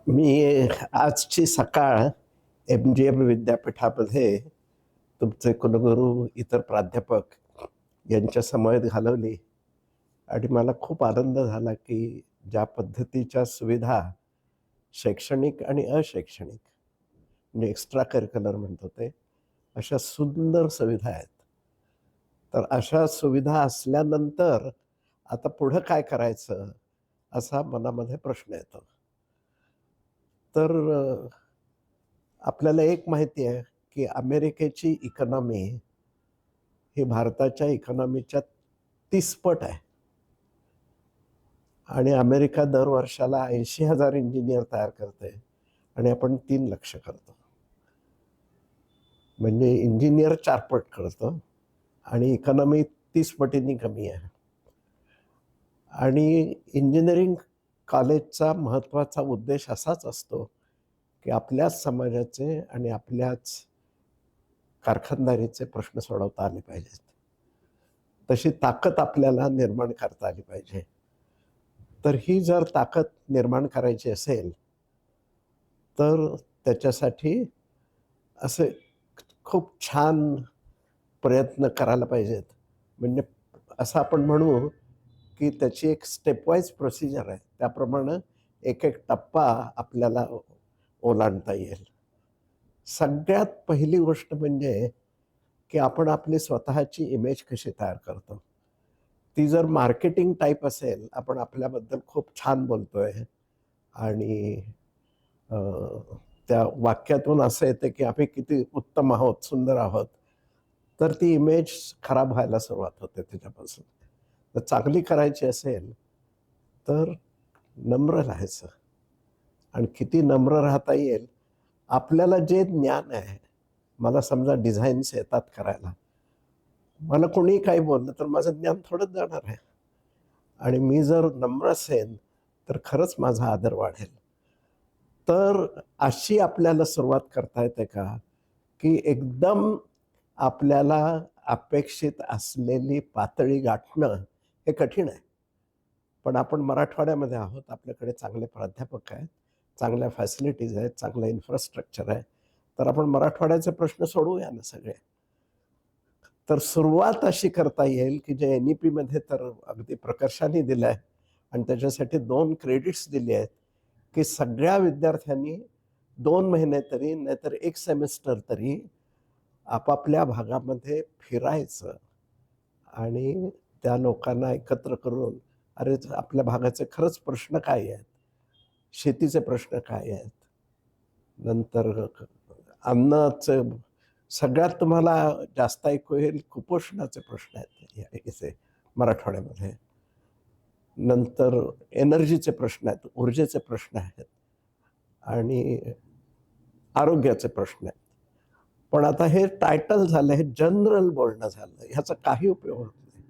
मी आजची सकाळ एम-जी-एम विद्यापीठामध्ये तुमचे कुलगुरू, इतर प्राध्यापक यांच्या समवेत घालवली आणि मला खूप आनंद झाला, की ज्या पद्धतीच्या सुविधा शैक्षणिक आणि अशैक्षणिक म्हणजे एक्स्ट्रा करिक्युलर म्हणतो ते, अशा सुंदर सुविधा आहेत. तर अशा सुविधा असल्यानंतर आता पुढं काय करायचं, असा मनामध्ये प्रश्न येतो. तर आपल्याला एक माहिती आहे, की अमेरिकेची इकॉनॉमी ही भारताच्या इकॉनॉमीच्या 30 पट आहे आणि अमेरिका दर वर्षाला 80,000 इंजिनियर तयार करते आणि आपण 3 लाख करतो. म्हणजे इंजिनियर 4 पट करतो आणि इकॉनॉमी 30 पटींनी कमी आहे. आणि इंजिनिअरिंग कॉलेजचा महत्त्वाचा उद्देश असाच असतो, की आपल्याच समाजाचे आणि आपल्याच कारखानदारीचे प्रश्न सोडवता आले पाहिजेत. तशी ताकद आपल्याला निर्माण करता आली पाहिजे. तर ही जर ताकद निर्माण करायची असेल, तर त्याच्यासाठी असे खूप छान प्रयत्न करायला पाहिजेत. म्हणजे असं आपण म्हणू, की त्याची एक स्टेपवाईज प्रोसिजर आहे. त्याप्रमाणे एक-एक टप्पा आपल्याला ओलांडता येईल. सगळ्यात पहिली गोष्ट म्हणजे, की आपण आपली स्वतःची इमेज कशी तयार करतो. ती जर मार्केटिंग टाइप असेल, आपण आपल्याबद्दल खूप छान बोलतोय आणि अ, त्या वाक्यातून असं येतं, की आम्ही किती उत्तम आहोत, सुंदर आहोत. तर ती इमेज खराब व्हायला सुरुवात होते त्याच्यापासून. तर चांगली करायची असेल, तर नम्र राहायचं आणि किती नम्र राहता येईल, आपल्याला जे ज्ञान आहे, मला समजा डिझाईन्स येतात करायला. मला कोणीही काही बोललं, तर माझं ज्ञान थोडंच जाणार आहे आणि मी जर नम्र असेन, तर खरंच माझा आदर वाढेल. तर अशी आपल्याला सुरुवात करता येते का, की एकदम आपल्याला अपेक्षित असलेली पातळी गाठणं हे कठीण आहे. पण आपण मराठवाड्यामध्ये आहोत. आपल्याकडे चांगले प्राध्यापक आहेत, चांगल्या फॅसिलिटीज आहेत, चांगलं इन्फ्रास्ट्रक्चर आहे. तर आपण मराठवाड्याचे प्रश्न सोडवूया ना सगळे. तर सुरुवात अशी करता येईल, की जे NEPमध्ये तर अगदी प्रकर्षाने दिलं आहे आणि त्याच्यासाठी 2 क्रेडिट्स दिली आहेत, की सगळ्या विद्यार्थ्यांनी 2 महिने तरी नाहीतर 1 सेमेस्टर तरी आपापल्या भागामध्ये फिरायचं आणि त्या लोकांना एकत्र करून, अरे आपल्या भागाचे खरंच प्रश्न काय आहेत? शेतीचे प्रश्न काय आहेत? नंतर अन्नाचं सगळ्यात तुम्हाला जास्त ऐकू येईल कुपोषणाचे प्रश्न आहेत इथे मराठवाड्यामध्ये. नंतर एनर्जीचे प्रश्न आहेत, ऊर्जेचे प्रश्न आहेत आणि आरोग्याचे प्रश्न आहेत. पण आता हे टायटल झालं, हे जनरल बोलणं झालं. ह्याचा काही उपयोग होत नाही.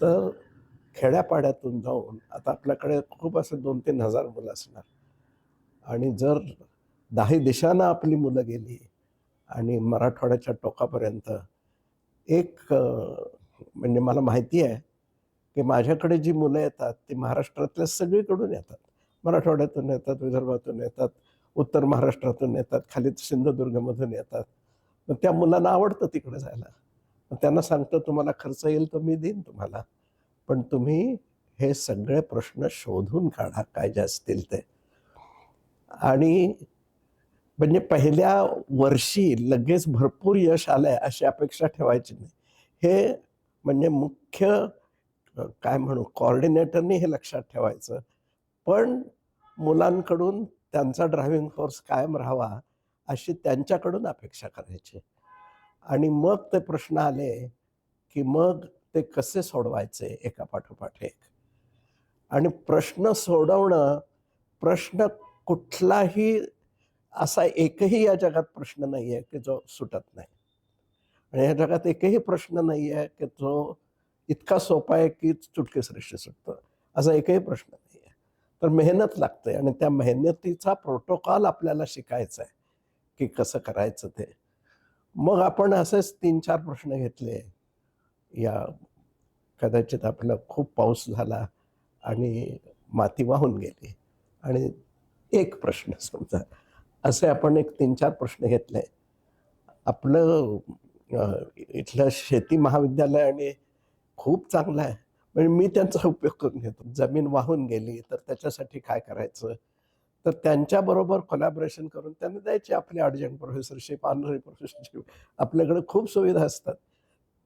तर खेड्यापाड्यातून जाऊन आता आपल्याकडे खूप असे 2-3 हजार मुलं असणार आणि जर 10 दिशांना आपली मुलं गेली आणि मराठवाड्याच्या टोकापर्यंत एक म्हणजे मला माहिती आहे, की माझ्याकडे जी मुलं येतात, ती महाराष्ट्रातल्या सगळीकडून येतात. मराठवाड्यातून येतात, विदर्भातून येतात, उत्तर महाराष्ट्रातून येतात, खाली सिंधुदुर्गमधून येतात. मग त्या मुलांना आवडतं तिकडे जायला. मग त्यांना सांगतो, "तुम्हाला खर्च येईल तर मी देईन तुम्हाला. पण तुम्ही हे सगळे प्रश्न शोधून काढा, काय जे असतील ते." आणि म्हणजे पहिल्या वर्षी लगेच भरपूर यश आलंय अशी अपेक्षा ठेवायची नाही. हे म्हणजे मुख्य काय म्हणू कोऑर्डिनेटरनी हे लक्षात ठेवायचं. पण मुलांकडून त्यांचा ड्रायव्हिंग फोर्स कायम राहावा, अशी त्यांच्याकडून अपेक्षा करायची. आणि मग ते प्रश्न आले, की मग ते कसे सोडवायचे एकापाठोपाठ एक. आणि प्रश्न सोडवणं, प्रश्न कुठलाही असा एकही या जगात प्रश्न नाहीये, की जो सुटत नाही. आणि या जगात एकही प्रश्न नाहीये, की जो इतका सोपा आहे, की चुटकीसरशी सुटतो. असा एकही प्रश्न नाहीये. तर मेहनत लागते आणि त्या मेहनतीचा प्रोटोकॉल आपल्याला शिकायचा आहे, की कसं करायचं ते. मग आपण असेच 3-4 प्रश्न घेतले. या कदाचित आपला खूप पाऊस झाला आणि माती वाहून गेली आणि एक प्रश्न समजा, असे आपण एक 3-4 प्रश्न घेतले. आपलं इथलं शेती महाविद्यालय आणि खूप चांगलं आहे. म्हणजे मी त्यांचा उपयोग करून घेतो. जमीन वाहून गेली तर त्याच्यासाठी काय करायचं? तर त्यांच्याबरोबर कोलॅबोरेशन करून त्यांना द्यायची आपली अर्जंट प्रोफेसरशिप, ऑनररी प्रोफेसरशिप. आपल्याकडे खूप सुविधा असतात.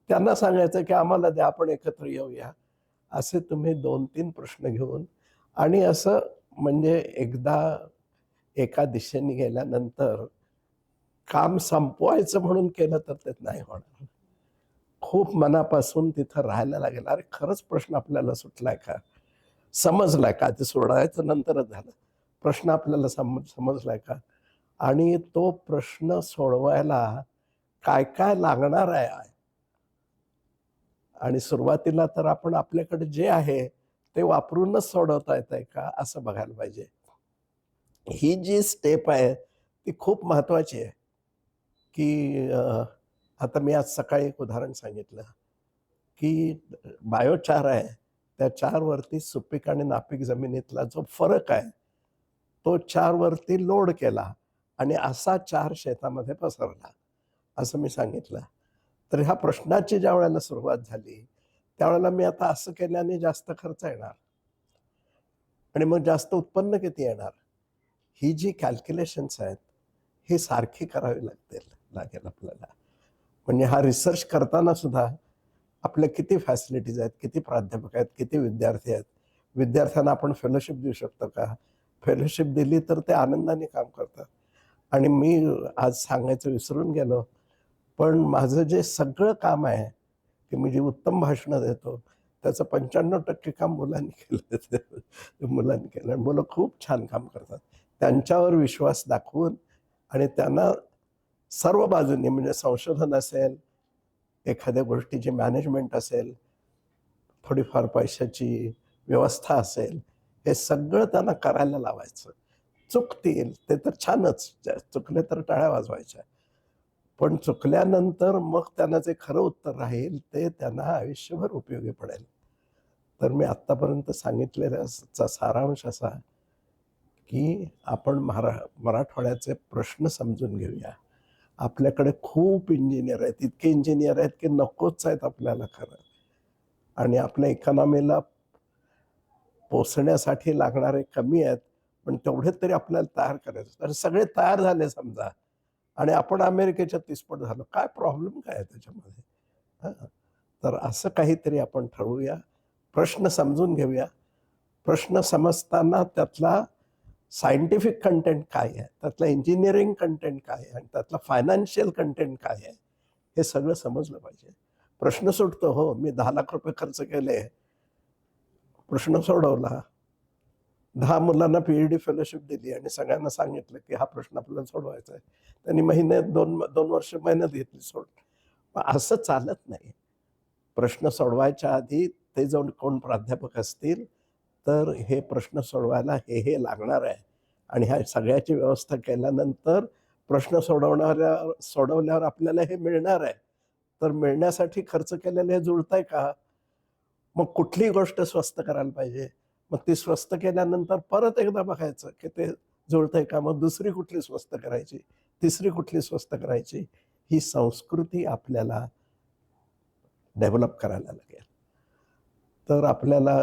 त्यांना सांगायचं की आम्हाला द्या, आपण एकत्र येऊया. असे तुम्ही 2-3 प्रश्न घेऊन आणि असं म्हणजे एकदा एका दिशेने गेल्यानंतर काम संपवायचं म्हणून केलं तर ते नाही होणार. खूप मनापासून तिथं राहायला लागेल. अरे खरंच प्रश्न आपल्याला सुटलाय का? समजलाय का? ते सोडवायचं नंतरच झालं. प्रश्न आपल्याला समजलाय का? आणि तो प्रश्न सोडवायला काय-काय लागणार आहे? आणि सुरुवातीला तर आपण आपल्याकडे जे आहे ते वापरूनच सोडवता येतंय का? असं बघायला पाहिजे. ही जी स्टेप आहे ती खूप महत्त्वाची आहे, की आता मी आज सकाळी एक उदाहरण सांगितलं, की बायोचार आहे, त्या 4 वरती सुपीक आणि नापीक जमिनीतला जो फरक आहे, तो 4 वरती लोड केला आणि असा 4 शेतामध्ये पसरला, असं मी सांगितलं. तर ह्या प्रश्नाची ज्यावेळेला सुरुवात झाली, त्यावेळेला मी आता असं केल्याने जास्त खर्च येणार आणि मग जास्त उत्पन्न किती येणार? ही जी कॅल्क्युलेशन्स आहेत, ही सारखी करावी लागेल आपल्याला. म्हणजे हा रिसर्च करताना सुद्धा आपल्या किती फॅसिलिटीज आहेत, किती प्राध्यापक आहेत, किती विद्यार्थी आहेत. विद्यार्थ्यांना आपण फेलोशिप देऊ शकतो का? फेलोशिप दिली तर ते आनंदाने काम करतात. आणि मी आज सांगायचं विसरून गेलो, पण माझं जे सगळं काम आहे, की मी जी उत्तम भाषणं देतो, त्याचं 95% काम मुलांनी केलं. ते मुलांनी केलं आणि मुलं खूप छान काम करतात. त्यांच्यावर विश्वास दाखवून आणि त्यांना सर्व बाजूंनी म्हणजे संशोधन असेल, एखाद्या गोष्टीची मॅनेजमेंट असेल, थोडीफार पैशाची व्यवस्था असेल, हे सगळं त्यांना करायला लावायचं. चुकतील ते तर छानच, चुकले तर टाळ्या वाजवायच्या. पण चुकल्यानंतर मग त्यांना जे खरं उत्तर राहील ते त्यांना आयुष्यभर उपयोगी पडेल. तर मी आत्तापर्यंत सांगितलेल्याचा सारांश असा, की आपण मराठवाड्याचे प्रश्न समजून घेऊया. आपल्याकडे खूप इंजिनियर आहेत, इतके इंजिनियर आहेत की नकोच आहेत आपल्याला खरं. आणि आपल्या इकॉनॉमीला पोसण्यासाठी लागणारे कमी आहेत, पण तेवढे तरी आपल्याला तयार करायचे. तर सगळे तयार झाले समजा आणि आपण अमेरिकेच्या 30 पट झालो. काय प्रॉब्लेम काय आहे त्याच्यामध्ये? हां. तर असं काहीतरी आपण ठरवूया. प्रश्न समजून घेऊया. प्रश्न समजताना त्यातला सायंटिफिक कंटेंट काय आहे? त्यातला इंजिनिअरिंग कंटेंट काय आहे? आणि त्यातला फायनान्शियल कंटेंट काय आहे? हे सगळं समजलं पाहिजे. प्रश्न सुटतो, हो, मी ₹10,00,000 खर्च केले. प्रश्न सोडवला. 10 मुलांना पी-एच-डी फेलोशिप दिली आणि सगळ्यांना सांगितलं, की हा प्रश्न आपल्याला सोडवायचा आहे. त्यांनी महिने 2 वर्ष मेहनत घेतली पण असं चालत नाही. प्रश्न सोडवायच्या आधी ते जाऊन कोण प्राध्यापक असतील, तर हे प्रश्न सोडवायला हे लागणार आहे आणि ह्या सगळ्याची व्यवस्था केल्यानंतर प्रश्न सोडवल्यावर आपल्याला हे मिळणार आहे. तर मिळण्यासाठी खर्च केलेलं हे जुळतंय का? मग कुठलीही गोष्ट स्वस्त करायला पाहिजे. मग ती स्वस्त केल्यानंतर परत एकदा बघायचं, की ते जुळतंय का? मग दुसरी कुठली स्वस्त करायची? तिसरी कुठली स्वस्त करायची? ही संस्कृती आपल्याला डेव्हलप करायला लागेल. तर आपल्याला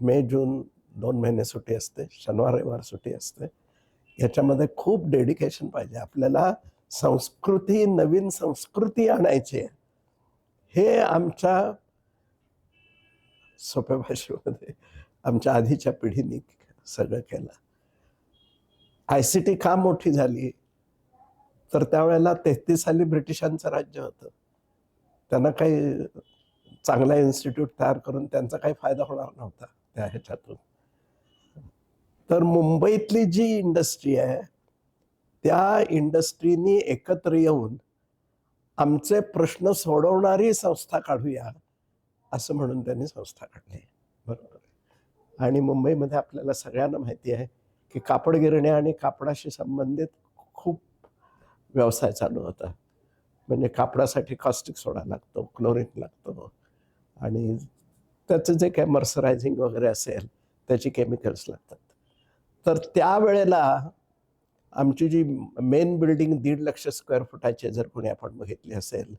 मे, जून 2 महिने सुट्टी असते. शनिवार, रविवार सुट्टी असते. ह्याच्यामध्ये खूप डेडिकेशन पाहिजे. आपल्याला नवीन संस्कृती आणायची आहे. हे आमच्या सोप्या भाषेमध्ये आमच्या आधीच्या पिढीने सगळं केलं. आय-सी-टी का मोठी झाली? तर त्यावेळेला 33 साली ब्रिटिशांचं राज्य होतं. त्यांना काही चांगला इन्स्टिट्यूट तयार करून त्यांचा काही फायदा होणार नव्हता त्या ह्याच्यातून. तर मुंबईतली जी इंडस्ट्री आहे, त्या इंडस्ट्रीनी एकत्र येऊन आमचे प्रश्न सोडवणारी संस्था काढूया, असं म्हणून त्यांनी संस्था काढली. बरोबर. आणि मुंबईमध्ये आपल्याला सगळ्यांना माहिती आहे, की कापड गिरण्या आणि कापडाशी संबंधित खूप व्यवसाय चालू होता. म्हणजे कापडासाठी कॉस्टिक सोडा लागतो, क्लोरीन लागतो आणि त्याचं जे काही मर्सरायझिंग वगैरे असेल, त्याची केमिकल्स लागतात. तर त्यावेळेला आमची जी मेन बिल्डिंग 1.5 लाख स्क्वेअर फुटाची जर कोणी आपण बघितली असेल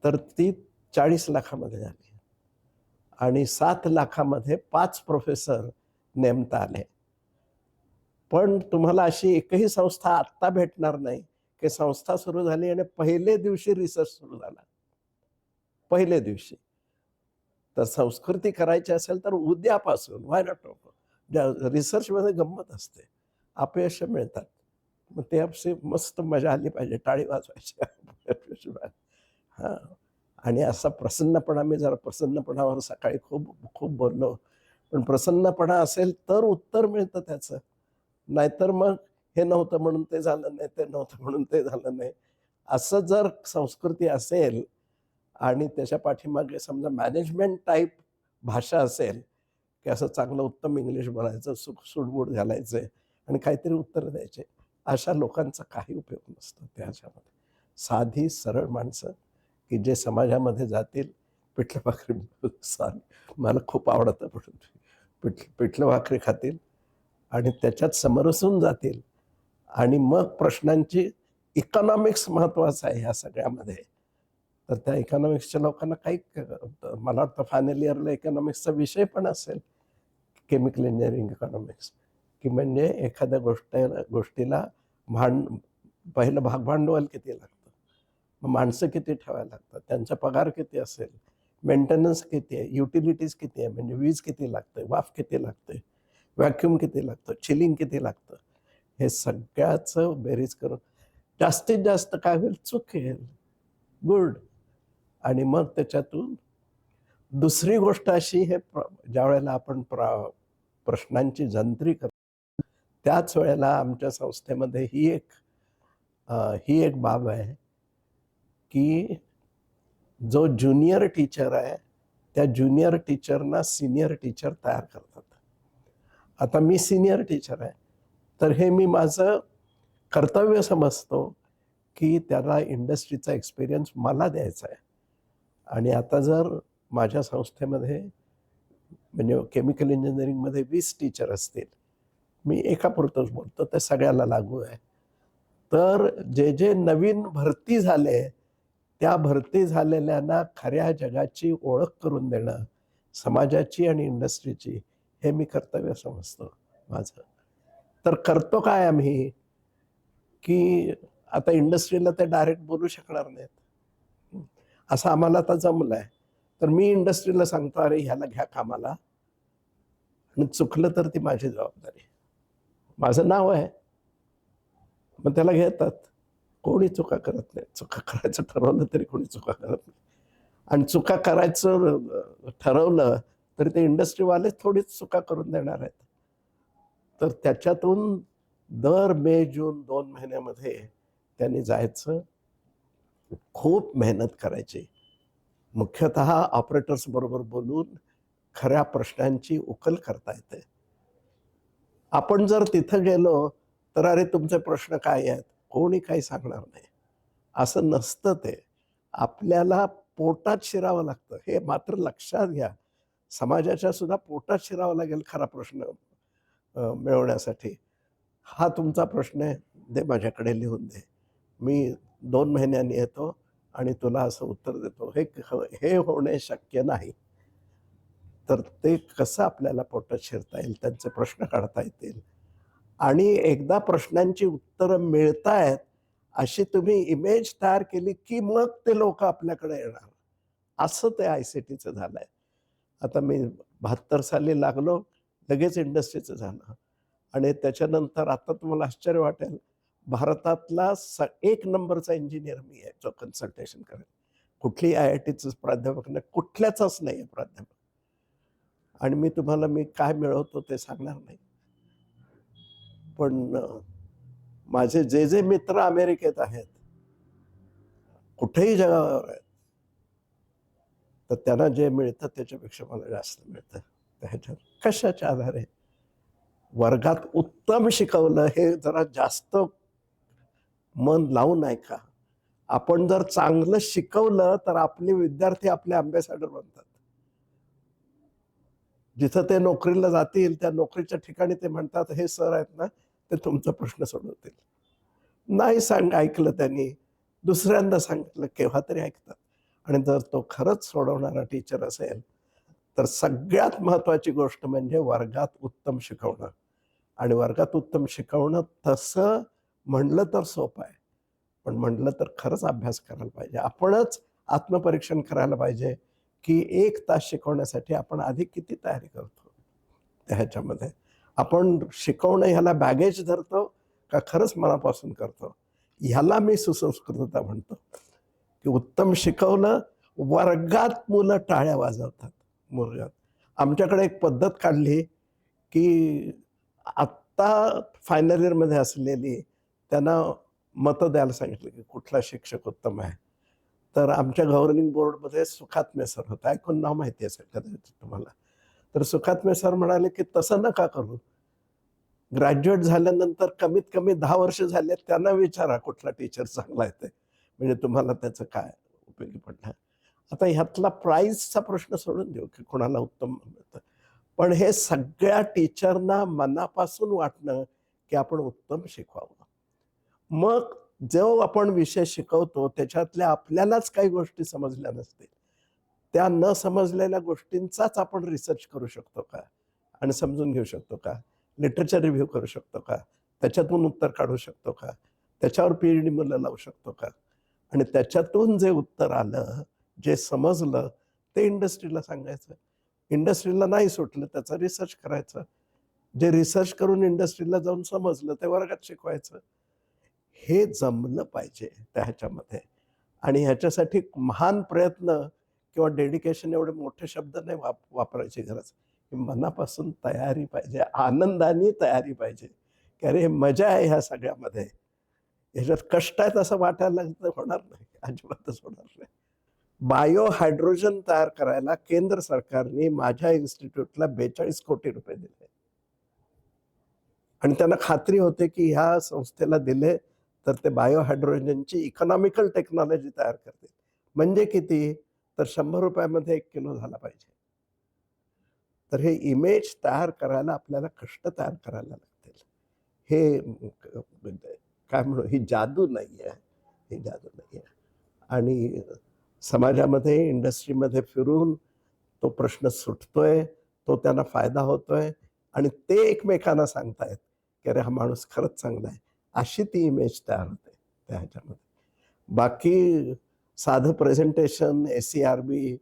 तर ती 40 लाखामध्ये झाली आणि 7 लाखामध्ये 5 प्रोफेसर नेमता आले. पण तुम्हाला अशी एकही संस्था आत्ता भेटणार नाही की संस्था सुरू झाली आणि पहिले दिवशी रिसर्च सुरू झाला. पहिले दिवशी. तर संस्कृती करायची असेल तर उद्यापासून व्हाय नॉट नको. रिसर्चमध्ये गंमत असते, अपयश मिळतात, मग ते अशी मस्त मजा आली पाहिजे, टाळी वाजवायची. हां. आणि असा प्रसन्नपणा, मी जरा प्रसन्नपणावर सकाळी खूप खूप बोललो, पण प्रसन्नपणा असेल तर उत्तर मिळतं त्याचं. नाहीतर मग हे नव्हतं म्हणून ते झालं नाही, ते नव्हतं म्हणून ते झालं नाही. असं जर संस्कृती असेल आणि त्याच्या पाठीमागे समजा मॅनेजमेंट टाइप भाषा असेल, की असं चांगलं उत्तम इंग्लिश बोलायचं, सूडबूड घालायचे आणि काहीतरी उत्तर द्यायचे, अशा लोकांचा काही उपयोग नसतो त्याच्यामध्ये. साधी सरळ माणसं की जे समाजामध्ये जातील, पिठलं भाकरी मला खूप आवडतं म्हणून पिठलं भाकरी खातील आणि त्याच्यात समरसून जातील आणि मग प्रश्नांची इकॉनॉमिक्स महत्वाचं आहे ह्या सगळ्यामध्ये. तर त्या इकॉनॉमिक्सच्या लोकांना काही मला वाटतं फायनल इयरला इकॉनॉमिक्सचा विषय पण असेल, केमिकल इंजिनिअरिंग इकॉनॉमिक्स, की म्हणजे एखाद्या गोष्टीला पहिलं भागभांडवल किती लागतं, मग माणसं किती ठेवायला लागतात, त्यांचा पगार किती असेल, मेंटेनन्स किती आहे, युटिलिटीज किती आहे, म्हणजे वीज किती लागते, वाफ किती लागते, व्हॅक्यूम किती लागतं, चिलिंग किती लागतं, हे सगळ्याचं बेरीज करून जास्तीत जास्त काय होईल, चुकेल, गुड. आणि मग त्याच्यातून दुसरी गोष्ट अशी, हे ज्या वेळेला आपण प्रश्नांची जंत्री करतो त्याच वेळेला आमच्या संस्थेमध्ये ही एक बाब आहे की जो ज्युनियर टीचर आहे त्या ज्युनियर टीचरना सिनियर टीचर तयार करतात. आता मी सिनियर टीचर आहे, तर हे मी माझं कर्तव्य समजतो की त्याला इंडस्ट्रीचा एक्सपिरियन्स मला द्यायचा आहे. आणि आता जर माझ्या संस्थेमध्ये म्हणजे केमिकल इंजिनिअरिंगमध्ये 20 टीचर असतील, मी एकापुरतंच बोलतो, ते सगळ्याला लागू आहे. तर जे जे नवीन भरती झाले, त्या भरती झालेल्यांना खऱ्या जगाची ओळख करून देणं, समाजाची आणि इंडस्ट्रीची, हे मी कर्तव्य समजतो माझं. तर करतो काय आम्ही, की आता इंडस्ट्रीला ते डायरेक्ट बोलू शकणार नाहीत. असं आम्हाला आता जमलंय. तर मी इंडस्ट्रीला सांगतो, अरे ह्याला घ्या कामाला, आणि चुकलं तर ती माझी जबाबदारी. माझं नाव आहे, मग त्याला घेतात. कोणी चुका करत नाही. चुका करायचं ठरवलं तरी कोणी चुका करत नाही. आणि चुका करायचं ठरवलं तर ते इंडस्ट्रीवालेच थोडीच चुका करून देणार आहेत. तर त्याच्यातून दर मे, जून 2 महिन्यामध्ये त्यांनी जायचं, खूप मेहनत करायची. मुख्यतः ऑपरेटर्स बरोबर बोलून खऱ्या प्रश्नांची उकल करता येते. आपण जर तिथं गेलो तर अरे तुमचे प्रश्न काय आहेत, कोणी काही सांगणार नाही, असं नसतं ते. आपल्याला पोटात शिरावं लागतं, हे मात्र लक्षात घ्या. समाजाच्या सुद्धा पोटात शिरावं लागेल खरा प्रश्न मिळवण्यासाठी. हा तुमचा प्रश्न आहे, दे माझ्याकडे लिहून दे, मी 2 महिन्यांनी येतो आणि तुला असं उत्तर देतो. हे होणे शक्य नाही. तर ते कसं आपल्याला पोटात शिरता येईल, त्यांचे प्रश्न काढता येतील आणि एकदा प्रश्नांची उत्तरं मिळतायत अशी तुम्ही इमेज तयार केली की मग ते लोक आपल्याकडे येणार. असं ते ICTचं झालंय. आता मी 72 साली लागलो, लगेच इंडस्ट्रीचं झालं आणि त्याच्यानंतर आता तुम्हाला आश्चर्य वाटेल, भारतातला 1 नंबरचा इंजिनियर मी आहे जो कन्सल्टेशन करेल. कुठली IITच प्राध्यापक नाही, कुठल्याचाच नाही आहे प्राध्यापक. आणि मी काय मिळवतो ते सांगणार नाही. पण माझे जे जे मित्र अमेरिकेत आहेत, कुठेही जगावर आहेत, तर त्यांना जे मिळतं त्याच्यापेक्षा मला जास्त मिळतं. ह्याच्यात कशाच्या आधारे? वर्गात उत्तम शिकवलं हे जरा जास्त मन लावून ऐका. आपण जर चांगलं शिकवलं तर आपले विद्यार्थी आपले अँबॅसेडर बनतात. जिथं ते नोकरीला जातील त्या नोकरीच्या ठिकाणी ते म्हणतात, हे सर आहेत ना, ते तुमचा प्रश्न सोडवतील. नाही ऐकलं त्यांनी, दुसऱ्यांदा सांगितलं, केव्हा तरी ऐकतात. आणि जर तो खरंच सोडवणारा टीचर असेल, तर सगळ्यात महत्त्वाची गोष्ट म्हणजे वर्गात उत्तम शिकवणं. आणि वर्गात उत्तम शिकवणं तसं म्हणलं तर सोपं आहे. पण म्हटलं तर खरंच अभ्यास करायला पाहिजे. आपणच आत्मपरीक्षण करायला पाहिजे, की 1 तास शिकवण्यासाठी आपण आधी किती तयारी करतो त्या ह्याच्यामध्ये. आपण शिकवणं ह्याला बॅगेज धरतो का खरंच मनापासून करतो? ह्याला मी सुसंस्कृतता म्हणतो, की उत्तम शिकवलं, वर्गात मुलं टाळ्या वाजवतात. वर्गात. आमच्याकडे एक पद्धत काढली, की आत्ता फायनल इयरमध्ये असलेली त्यांना मतं द्यायला सांगितलं, की कुठला शिक्षक उत्तम आहे. तर आमच्या गव्हर्निंग बोर्डमध्ये सुखात्मे सर होते. ऐकून नाव माहिती असेल कदाचित तुम्हाला. तर सुखात्मे सर म्हणाले, की "तसं नका करू. ग्रॅज्युएट झाल्यानंतर कमीत कमी 10 वर्ष झाले त्यांना विचारा कुठला टीचर चांगला आहे ते. म्हणजे तुम्हाला त्याचं काय उपयोगी पडणार." आता ह्यातला प्राईजचा प्रश्न सोडून देऊ, की कोणाला उत्तम मिळतं. पण हे सगळ्या टीचरना मनापासून वाटणं, की आपण उत्तम शिकवावं. मग जो आपण विषय शिकवतो त्याच्यातल्या आपल्यालाच काही गोष्टी समजल्या नसतील. त्या न समजलेल्या गोष्टींचाच आपण रिसर्च करू शकतो का? आणि समजून घेऊ शकतो का? लिटरेचर रिव्ह्यू करू शकतो का? त्याच्यातून उत्तर काढू शकतो का? त्याच्यावर पी-एच-डी मुलं लावू शकतो का? आणि त्याच्यातून जे उत्तर आलं, जे समजलं, ते इंडस्ट्रीला सांगायचं. इंडस्ट्रीला नाही सुटलं त्याचा रिसर्च करायचं. जे रिसर्च करून इंडस्ट्रीला जाऊन समजलं ते वर्गात शिकवायचं. हे जमलं पाहिजे त्या ह्याच्यामध्ये. आणि ह्याच्यासाठी महान प्रयत्न किंवा डेडिकेशन एवढे मोठे शब्द नाही वापरायची गरज. मनापासून तयारी पाहिजे, आनंदाने तयारी पाहिजे, की अरे मजा आहे ह्या सगळ्यामध्ये. ह्याच्यात कष्ट आहेत असं वाटायला लागलं तर होणार नाही, अजिबातच होणार नाही. बायो हायड्रोजन तयार करायला केंद्र सरकारने माझ्या इन्स्टिट्यूटला 42 कोटी रुपये दिले. आणि त्यांना खात्री होते, की ह्या संस्थेला दिले तर ते बायो हायड्रोजनची इकॉनॉमिकल टेक्नॉलॉजी तयार करतील. म्हणजे किती? तर ₹100 मध्ये 1 किलो झाला पाहिजे. तर हे इमेज तयार करायला आपल्याला कष्ट तयार करायला लागतील. हे काय म्हणू, ही जादू नाहीये. ही जादू नाहीये. आणि समाजामध्ये, इंडस्ट्रीमध्ये फिरून तो प्रश्न सुटतोय, तो त्यांना फायदा होतोय आणि ते एकमेकांना सांगतायत, की "अरे हा माणूस खरंच चांगला आहे." अशी ती इमेज तयार होते त्या ह्याच्यामध्ये. बाकी साधं प्रेझेंटेशन, एस-सी-आर-बी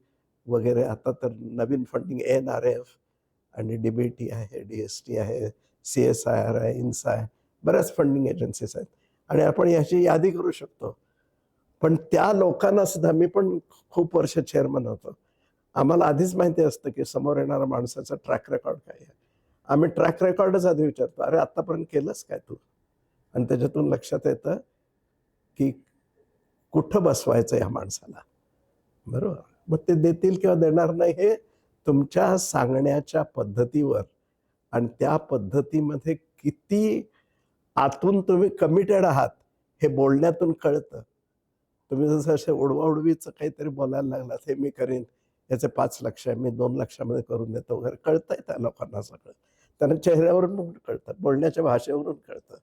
वगैरे आता तर नवीन फंडिंग एन-आर-एफ आणि डी-बी-टी आहे, डी-एस-टी आहे, सी-एस-आय-आर आहे, इन्सा आहे. बऱ्याच फंडिंग एजन्सीज आहेत आणि आपण याची यादी करू शकतो. पण त्या लोकांना सुद्धा मी पण खूप वर्ष चेअरमन होतो. आम्हाला आधीच माहिती असतं, की समोर येणाऱ्या माणसाचा ट्रॅक रेकॉर्ड काय आहे. आम्ही ट्रॅक रेकॉर्डच आधी विचारतो, "अरे आत्तापर्यंत केलंस काय तू?" आणि त्याच्यातून लक्षात येतं, की कुठं बसवायचं या माणसाला. बरोबर. मग ते देतील किंवा देणार नाही हे तुमच्या सांगण्याच्या पद्धतीवर आणि त्या पद्धतीमध्ये किती आतून तुम्ही कमिटेड आहात हे बोलण्यातून कळतं. तुम्ही जसं असे उडवाउडवीचं काहीतरी बोलायला लागलात, हे मी करीन, याचे 5 लक्ष आहे, मी 2 लक्षामध्ये करून देतो वगैरे, कळतंय त्या लोकांना सगळं. त्यांना चेहऱ्यावरून कळतं, बोलण्याच्या भाषेवरून कळतं.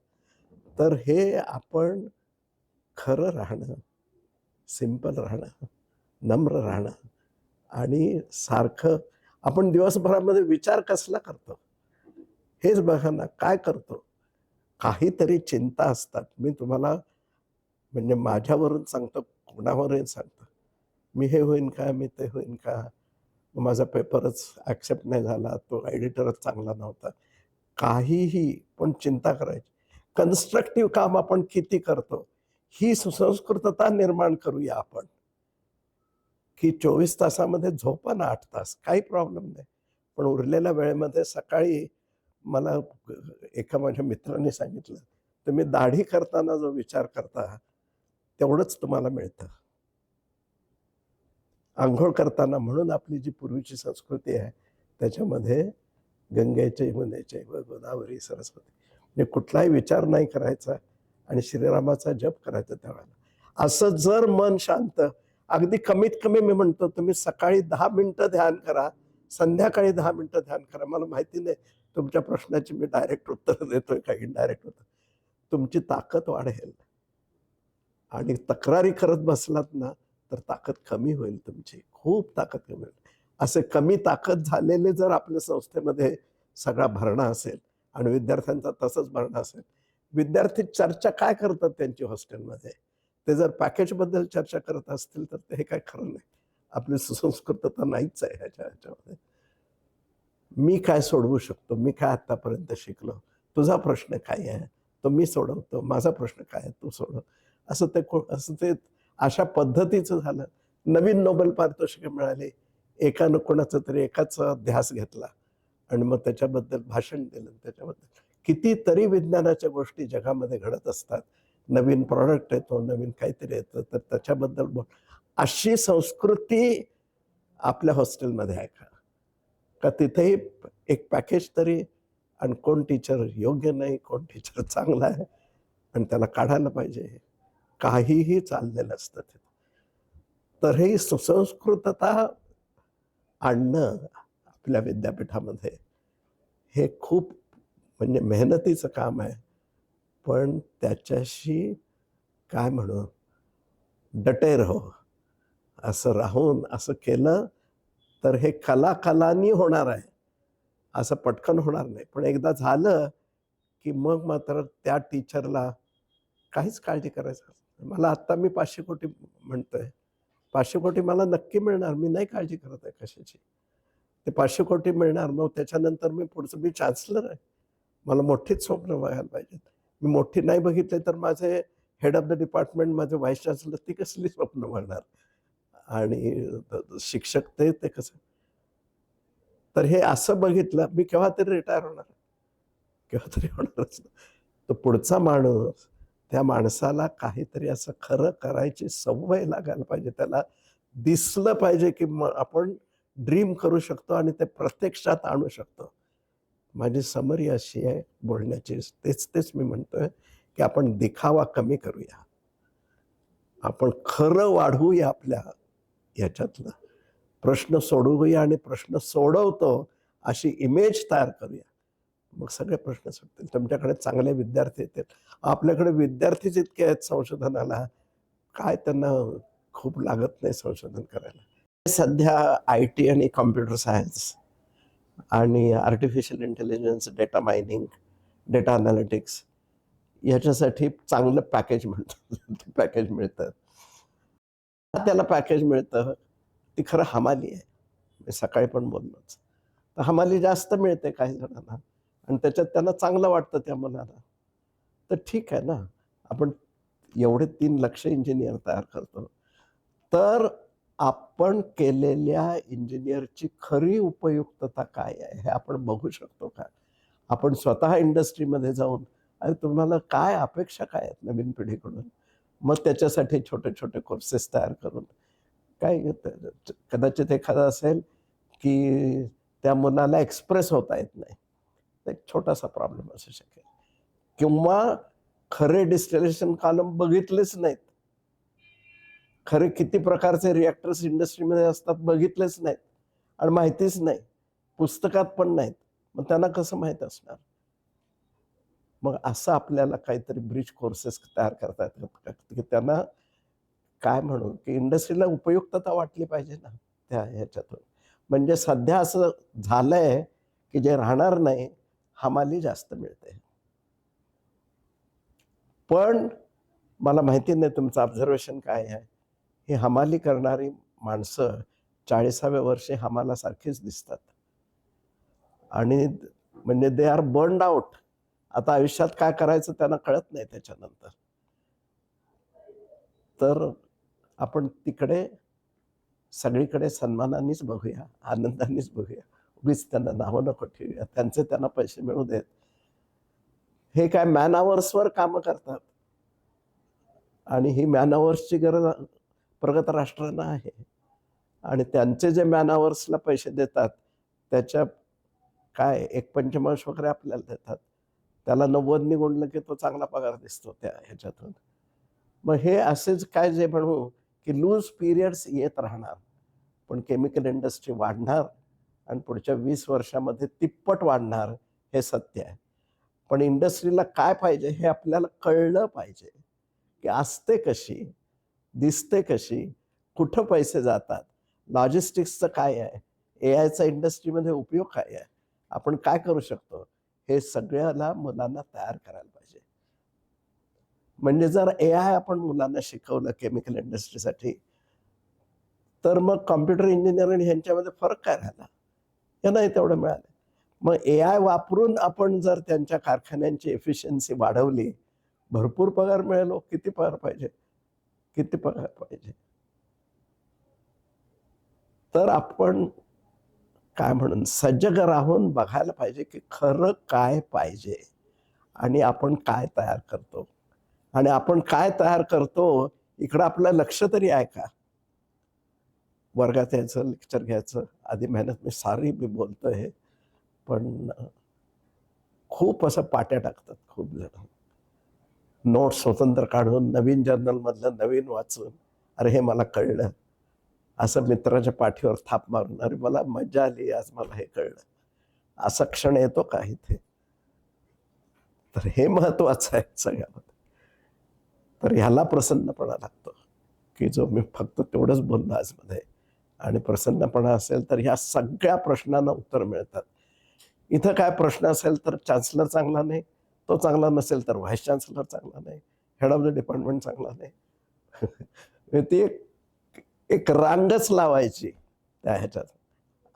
तर हे आपण खरं राहणं, सिंपल राहणं, नम्र राहणं आणि सारखं आपण दिवसभरामध्ये विचार कसला करतो? हेच बघा ना, काय करतो? काहीतरी चिंता असतात. मी तुम्हाला म्हणजे माझ्यावरून सांगतो, कोणावरही सांगतो. मी हे होईन का? मी ते होईन का? मग माझा पेपरच ॲक्सेप्ट नाही झाला, तो एडिटरच चांगला नव्हता. काहीही पण चिंता करायची. कन्स्ट्रक्टिव्ह काम आपण किती करतो? ही सुसंस्कृतता निर्माण करूया आपण. की 24 तासामध्ये झोपा ना 8 तास, काही प्रॉब्लेम नाही. पण उरलेल्या वेळेमध्ये सकाळी मला एका माझ्या मित्राने सांगितलं, तुम्ही दाढी करताना जो विचार करता, तेवढंच तुम्हाला मिळतं. अंघोळ करताना म्हणून आपली जी पूर्वीची संस्कृती आहे, त्याच्यामध्ये गंगेचे यमुनेचे व गोदावरी सरस्वती. म्हणजे कुठलाही विचार नाही करायचा आणि श्रीरामाचा जप करायचा त्यावेळेला. असं जर मन शांत, अगदी कमीत कमी मी म्हणतो तुम्ही सकाळी 10 मिनिटं ध्यान करा, संध्याकाळी 10 मिनिटं ध्यान करा. मला माहिती नाही तुमच्या प्रश्नाची मी डायरेक्ट उत्तर देतोय का इनडायरेक्ट उत्तर. तुमची ताकद वाढेल आणि तक्रारी करत बसलात ना, तर ताकद कमी होईल तुमची. खूप ताकद कमी होईल. असे कमी ताकद झालेले जर आपल्या संस्थेमध्ये सगळा भरणा असेल आणि विद्यार्थ्यांचा तसंच भरणा असेल, विद्यार्थी चर्चा काय करतात त्यांची हॉस्टेलमध्ये? ते जर पॅकेजबद्दल चर्चा करत असतील, तर ते हे काही खरं नाही. आपली सुसंस्कृतता नाहीच आहे ह्याच्यामध्ये. मी काय सोडवू शकतो? मी काय आत्तापर्यंत शिकलो? तुझा प्रश्न काय आहे? तो मी सोडवतो. माझा प्रश्न काय आहे? तू सोडव. असं ते अशा पद्धतीचं झालं. नवीन नोबेल पारितोषिके मिळाली. एकानं कोणाचा तरी एकाचा ध्यास घेतला आणि मग त्याच्याबद्दल भाषण दिलं. त्याच्याबद्दल कितीतरी विज्ञानाच्या गोष्टी जगामध्ये घडत असतात. नवीन प्रॉडक्ट येतो, नवीन काहीतरी येतं, तर त्याच्याबद्दल बोल. अशी संस्कृती आपल्या हॉस्टेलमध्ये आहे का? का तिथेही एक पॅकेज तरी आणि कोण टीचर योग्य नाही, कोण टीचर चांगला आहे आणि त्याला काढायला पाहिजे. काहीही चाललेलं असतं तिथं. तर ही सुसंस्कृतता आणणं आपल्या विद्यापीठामध्ये हे खूप म्हणजे मेहनतीचं काम आहे. पण त्याच्याशी काय म्हणू, डटे रहो. असं राहून असं केलं तर हे कलाकालांनी होणार आहे. असं पटकन होणार नाही. पण एकदा झालं, की मग मात्र त्या टीचरला काहीच काळजी करायचं नाही. मला आत्ता मी 500 कोटी म्हणतोय. 500 कोटी मला नक्की मिळणार. मी नाही काळजी करत आहे कशाची. ते 500 कोटी मिळणार. मग त्याच्यानंतर मी पुढचं मी चान्सलर आहे. मला मोठीच स्वप्न बघायला पाहिजेत. मी मोठी नाही बघितली तर माझे हेड ऑफ द डिपार्टमेंट, माझे व्हाईस चान्सलर ती कसली स्वप्न बघणार आणि शिक्षक ते कसं. तर हे असं बघितलं, मी केव्हा तरी रिटायर होणार. केव्हा तरी होणारच. तो पुढचा माणूस, त्या माणसाला काहीतरी असं खरं करायची सवय लागायला पाहिजे. त्याला दिसलं पाहिजे, की आपण ड्रीम करू शकतो आणि ते प्रत्यक्षात आणू शकतो. माझी समरी अशी आहे बोलण्याची. तेच मी म्हणतोय, की आपण दिखावा कमी करूया. आपण खरं वाढवूया आपल्या ह्याच्यातलं. प्रश्न सोडवूया आणि प्रश्न सोडवतो अशी इमेज तयार करूया. मग सगळे प्रश्न सुटतील. तुमच्याकडे चांगले विद्यार्थी येतील. आपल्याकडे विद्यार्थीच इतके आहेत संशोधनाला, काय त्यांना खूप लागत नाही संशोधन करायला. सध्या आय-टी आणि कॉम्प्युटर सायन्स आणि artificial intelligence, data mining, data analytics याच्यासाठी चांगलं पॅकेज मिळतं. पॅकेज मिळतं. त्याला पॅकेज मिळतं. ती खरं हमाली आहे. मी सकाळी पण बोललोच. तर हमाली जास्त मिळते काही जणांना आणि त्याच्यात त्यांना चांगलं वाटतं त्या मुलाला. तर ठीक आहे ना. आपण एवढे 3,00,000 इंजिनिअर तयार करतो. तर आपण केलेल्या इंजिनिअरची खरी उपयुक्तता काय आहे हे आपण बघू शकतो का? आपण स्वतः इंडस्ट्रीमध्ये जाऊन अरे तुम्हाला काय अपेक्षा काय आहेत नवीन पिढीकडून? मग त्याच्यासाठी छोटे-छोटे कोर्सेस तयार करून काय कदाचित एखादा असेल, की त्या मुलाला एक्सप्रेस होता येत नाही. एक छोटासा प्रॉब्लेम असू शकेल किंवा खरे डिस्टिलेशन कॉलम बघितलेच नाहीत. खरे किती प्रकारचे रिएक्टर्स इंडस्ट्रीमध्ये असतात बघितलेच नाहीत आणि माहितीच नाही. पुस्तकात पण नाहीत. मग त्यांना कसं माहीत असणार? मग असं आपल्याला काहीतरी ब्रिज कोर्सेस तयार करता येतात, की त्यांना काय म्हणू, की इंडस्ट्रीला उपयुक्तता वाटली पाहिजे ना त्या ह्याच्यातून. म्हणजे सध्या असं झालंय, की जे राहणार नाही, हमाली जास्त मिळते. पण मला माहिती नाही तुमचं ऑब्झर्वेशन काय आहे? ही हमाली करणारी माणसं 40व्या वर्षी हमालासारखीच दिसतात. आणि म्हणजे दे आर बर्न्ड आउट. आता आयुष्यात काय करायचं त्यांना कळत नाही त्याच्यानंतर. तर आपण तिकडे सगळीकडे सन्मानानेच बघूया, आनंदानेच बघूया. उगीच त्यांना नावं नको ठेवूया. त्यांचे त्यांना पैसे मिळू देत. हे काय मॅन अवर्सवर कामं करतात आणि ही मॅन अवर्सची गरज प्रगत राष्ट्रांना आहे. आणि त्यांचे जे मॅन अवर्सला पैसे देतात, त्याच्या काय 1/5 वगैरे आपल्याला देतात. त्याला 90 गुणलं की तो चांगला पगार दिसतो त्या ह्याच्यातून. मग हे असेच काय जे म्हणू, की लूज पिरियड्स येत राहणार. पण केमिकल इंडस्ट्री वाढणार आणि पुढच्या 20 वर्षामध्ये तिप्पट वाढणार हे सत्य आहे. पण इंडस्ट्रीला काय पाहिजे हे आपल्याला कळलं पाहिजे, की असते कशी, दिसते कशी, कुठं पैसे जातात, लॉजिस्टिक्सचं काय आहे, एआयचा इंडस्ट्रीमध्ये उपयोग काय आहे, आपण काय करू शकतो, हे सगळ्याला मुलांना तयार करायला पाहिजे. म्हणजे जर एआय आपण मुलांना शिकवलं केमिकल इंडस्ट्रीसाठी, तर मग कॉम्प्युटर इंजिनिअरिंग ह्यांच्यामध्ये फरक काय राहिला? हे नाही तेवढं मिळालं. मग एआय वापरून आपण जर त्यांच्या कारखान्यांची एफिशियन्सी वाढवली, भरपूर पगार मिळेल. किती पगार पाहिजे? किती पगार पाहिजे? तर आपण काय म्हणून सजग राहून बघायला पाहिजे, की खरं काय पाहिजे आणि आपण काय तयार करतो. आणि आपण काय तयार करतो इकडं आपलं लक्ष तरी आहे का? वर्गात यायचं, लेक्चर घ्यायचं, आधी मेहनत मी सारी मी बोलतोय, पण खूप असं पाट्या टाकतात खूप जण. नोट्स स्वतंत्र काढून नवीन जर्नलमधलं नवीन वाचून, अरे हे मला कळलं, असं मित्राच्या पाठीवर थाप मारून, अरे मला मजा आली, आज मला हे कळलं. असा क्षण येतो का इथे? तर हे महत्वाचं आहे सगळ्यामध्ये. तर ह्याला प्रसन्नपणा लागतो, की जो मी फक्त तेवढंच बोललो आजमध्ये, आणि प्रसन्नपणा असेल तर ह्या सगळ्या प्रश्नांना उत्तर मिळतात. इथं काय प्रश्न असेल तर चान्सलर चांगला नाही, तो चांगला नसेल तर व्हाईस चान्सलर चांगला नाही, हेड ऑफ द डिपार्टमेंट चांगला नाही. ती एक रांगच लावायची त्या ह्याच्यात.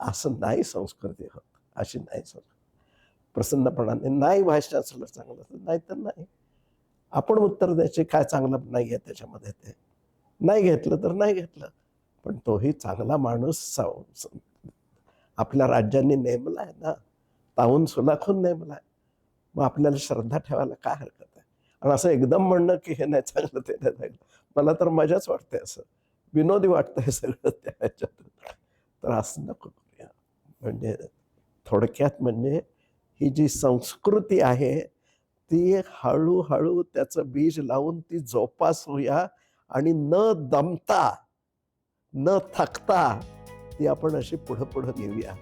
असं नाही संस्कृती होत, अशी नाही संस्कृती. प्रसन्नपणाने नाही व्हाईस चान्सलर चांगलं नाही तर नाही, आपण उत्तर द्यायचे काय चांगलं नाही आहे त्याच्यामध्ये, ते नाही घेतलं तर नाही घेतलं, पण तोही चांगला माणूस आपल्या राज्यांनी नेमलाय ना, ताहून सुलाखून नेमलाय. मग आपल्याला श्रद्धा ठेवायला काय हरकत आहे? आणि असं एकदम म्हणणं की हे नाही चांगलं ते नाही चांगलं, मला तर मजाच वाटते, असं विनोदी वाटतं हे सगळं त्या ह्याच्यातून. तर असं नको करूया. म्हणजे थोडक्यात म्हणजे ही जी संस्कृती आहे ती हळूहळू त्याचं बीज लावून ती जोपासूया आणि न दमता, न थकता ती आपण अशी पुढं पुढं नेऊया.